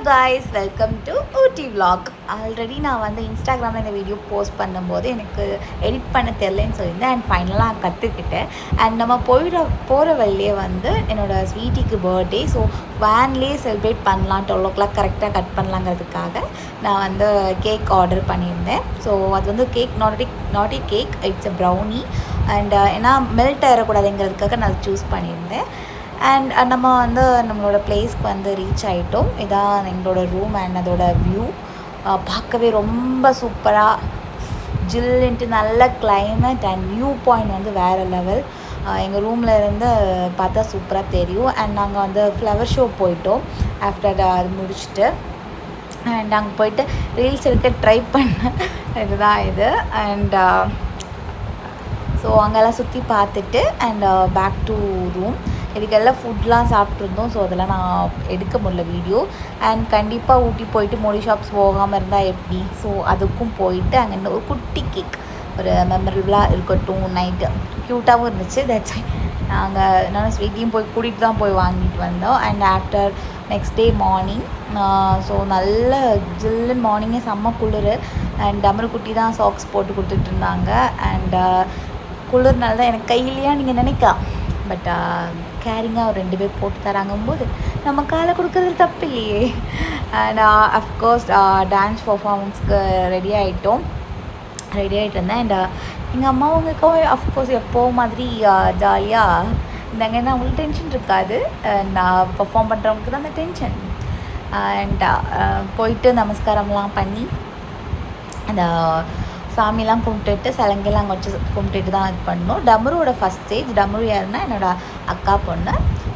guys, welcome to Ooty vlog. Already நான் வந்து இன்ஸ்டாகிராமில் இந்த வீடியோ போஸ்ட் பண்ணும்போது எனக்கு எடிட் பண்ண தெரிலன்னு சொல்லியிருந்தேன். அண்ட் ஃபைனலாக நான் கற்றுக்கிட்டேன். அண்ட் நம்ம போகிற வழியே வந்து என்னோடய ஸ்வீட்டிக்கு பர்த்டே. ஸோ வேன்லேயே செலிப்ரேட் பண்ணலாம், 12 o'clock கரெக்டாக கட் பண்ணலாங்கிறதுக்காக நான் வந்து கேக் ஆர்டர் பண்ணியிருந்தேன். ஸோ அது வந்து cake not a cake, it's a brownie. And ஏன்னா மெல்ட் ஆகிடக்கூடாதுங்கிறதுக்காக நான் சூஸ் பண்ணியிருந்தேன். அண்ட் நம்ம வந்து நம்மளோட பிளேஸ்க்கு வந்து ரீச் ஆகிட்டோம். இதான் எங்களோட ரூம் அண்ட் அதோட வியூ. பார்க்கவே ரொம்ப சூப்பராக ஜில்லுன்ட்டு நல்ல கிளைமேட் அண்ட் வியூ பாயிண்ட் வந்து வேறு லெவல். எங்கள் ரூமில் இருந்து பார்த்தா சூப்பராக தெரியும். அண்ட் நாங்கள் வந்து ஃப்ளவர் ஷோ போயிட்டோம் ஆஃப்டர் அது முடிச்சுட்டு. அண்ட் அங்கே போயிட்டு ரீல்ஸ் எடுக்க ட்ரை பண்ணேன். இதுதான் இது. அண்ட் ஸோ அங்கெல்லாம் சுற்றி பார்த்துட்டு அண்ட் பேக் டு ரூம். இதுக்கெல்லாம் ஃபுட்லாம் சாப்பிட்ருந்தோம். ஸோ அதெல்லாம் நான் எடுக்க முடியல வீடியோ. அண்ட் கண்டிப்பாக ஊட்டி போயிட்டு மோடி ஷாப்ஸ் போகாமல் இருந்தால் எப்படி? ஸோ அதுக்கும் போயிட்டு அங்கே ஒரு குட்டி கேக் ஒரு மெமரபிளாக இருக்கட்டும். நைட்டு க்யூட்டாகவும் இருந்துச்சு. தட்ஸ் நாங்கள் நான் ஸ்வீட்டியும் போய் கூட்டிகிட்டு தான் போய் வாங்கிட்டு வந்தோம். And after next day morning so நல்ல ஜில்லுன்னு மார்னிங்கே செம்ம குளிர். அண்ட் டமரு குட்டி தான் சாக்ஸ் போட்டு கொடுத்துட்டு இருந்தாங்க. அண்ட் குளிர்னால தான் எனக்கு கையிலையா நீங்கள் நினைக்கலாம். பட் கேரிங்காக ஒரு 2 பேர் போட்டு தராங்கும்போது நம்ம காலை கொடுக்குறது தப்பு இல்லையே. அண்ட் அஃப்கோர்ஸ் டான்ஸ் பர்ஃபார்மன்ஸ்க்கு ரெடி ஆகிட்டு இருந்தேன். அண்ட் எங்கள் அம்மாவுங்களுக்கும் அஃப்கோர்ஸ் எப்போ மாதிரி ஜாலியாக இருந்தாங்கன்னா அவங்களுக்கு டென்ஷன் இருக்காது. நான் பர்ஃபார்ம் பண்ணுறவங்களுக்கு தான் அந்த டென்ஷன். அண்ட் போயிட்டு நமஸ்காரம்லாம் பண்ணி அந்த சாமிலாம் கும்பிட்டுட்டு சலங்கைலாம் அங்கே வச்சு கும்பிட்டுட்டு தான் இது பண்ணோம். டமருவோட ஃபஸ்ட் ஸ்டேஜ். டமரு யாருன்னா என்னோடய அக்கா பொண்ணு.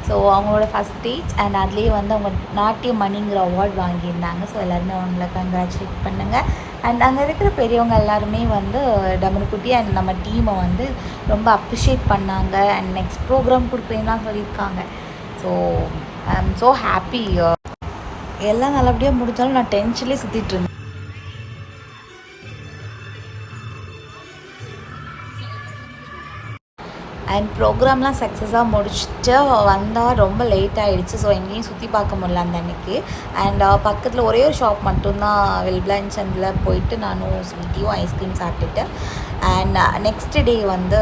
ஸோ அவங்களோட ஃபஸ்ட் ஸ்டேஜ். அண்ட் அதுலேயே வந்து அவங்க நாட்டிய மணிங்கிற அவார்ட் வாங்கியிருந்தாங்க. ஸோ எல்லாருமே அவங்கள கங்க்ராச்சுலேட் பண்ணுங்கள். அண்ட் அங்கே இருக்கிற பெரியவங்க எல்லாருமே வந்து டமருக்குட்டி அண்ட் நம்ம டீமை வந்து ரொம்ப அப்ரிஷியேட் பண்ணாங்க. அண்ட் நெக்ஸ்ட் ப்ரோக்ராம் கொடுக்குறீங்கலாம் சொல்லியிருக்காங்க. So I am so happy. எல்லாம் நல்லபடியாக முடிஞ்சாலும் நான் டென்ஷன்லேயே சுற்றிட்டு இருந்தேன். அண்ட் ப்ரோக்ராம்லாம் சக்ஸஸாக முடிச்சுட்டு வந்தால் ரொம்ப லேட் ஆகிடுச்சு. ஸோ எங்கேயும் சுற்றி பார்க்க முடியல அந்த அன்றைக்கி. அண்ட் பக்கத்தில் ஒரே ஒரு ஷாப் மட்டும்தான் வெல்பிளான்ஸ். அதில் போயிட்டு நானும் ஸ்வீட்டியும் ஐஸ்கிரீம் சாப்பிட்டுட்டு அண்ட் நெக்ஸ்ட் டே வந்து